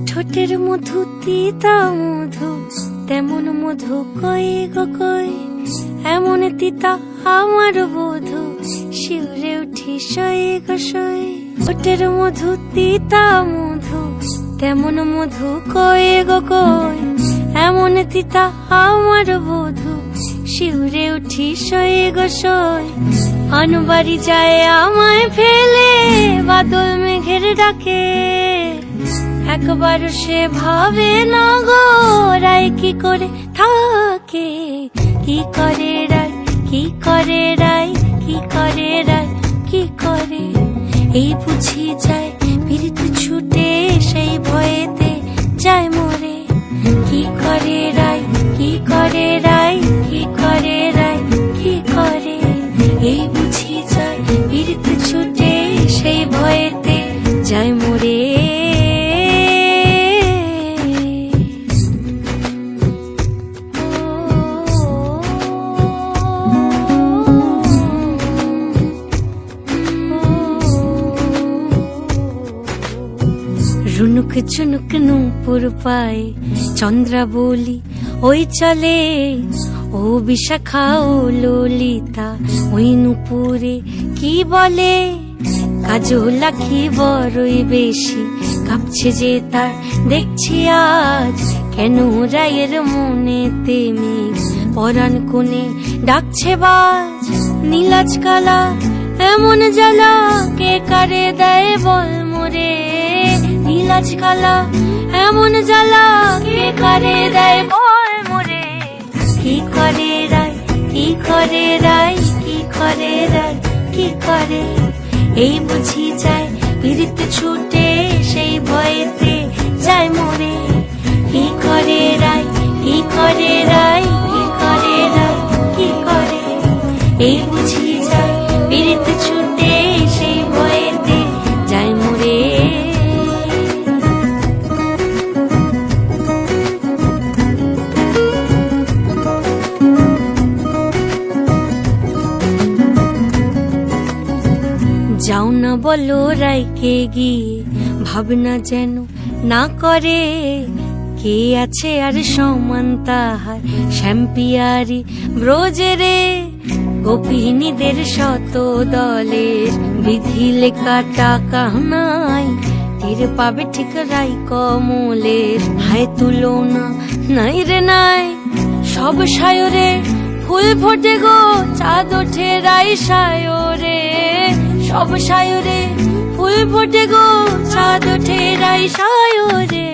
ঠোঁটের মধু তিতা মধু, তেমন মধু কই গো কই, এমন তিতা আমার বধু, শিউরে উঠি সই গো সই। ঠোঁটের মধু তিতা মধু, তেমন মধু কই গো কই, এমন তিতা আমার বধু, শিউরে উঠি সই গো সই। আনবাড়ি যায় আমায় ফেলে, বাদল মেঘের ডাকে, একবার সে ভাবে না গো রায় কি করে থাকে। কি করে রায়, কি করে রায়, কি করে রায়, কি করে, এই বুঝি যায় পীড়িত ছুটে সেই ভয়েতে যায় মরে। কি করে রায়, কি করে রায়, কি করে রায়, কি করে, এই বুঝি যায় পীড়িত ছুটে সেই ভয়েতে যায় মরে। রুনুক ঝুনুক নূপুর পায়ে চন্দ্রা বলি ওই চলে, ও বিশাখা ও ললিতা ওই নূপুরে কি বলে। কাজল আঁখি বড়ই বেশি কাঁপছে যে তার দেখছি আজ, কেন রায়ের মনেতে মেঘ পরাণ কোণে ডাকছে বাজ। নীলাজ কালা এমন জ্বালা কে কারে দেয় বল মোরে, নীলাজ কালা এমন জ্বালা কে কারে দেয় বল মোরে। কি করে রায়, কি করে রায়, কি করে রায়, কি করে, এই বুঝি যায় পীড়িত ছুটে সেই ভয়েতে যায় মরে। কি করে রায়, কি করে রায়, কি করে রায়, কি করে, এই বুঝি যায় পীড়িত ছুটে সেই ভয়েতে যায় মরে। যাও না বলো রাইকে গিয়ে, ভাবনা যেন না করে, কে আছে আর সমান তাহার শ্যাম্পিয়ারি ব্রজেরে। গোপিনীদের শত দলের বিধি লেখা টাকা নাই, তীর পাবে ঠিক রাই কমলের হায় তুলনা নাই রে নাই। সব সায়রে ফুল ফোটে গো চাঁদ ওঠে রাই সায়রে, সব সায়রে ফুল ফোটে গো চাঁদ ওঠে রাই সায়রে।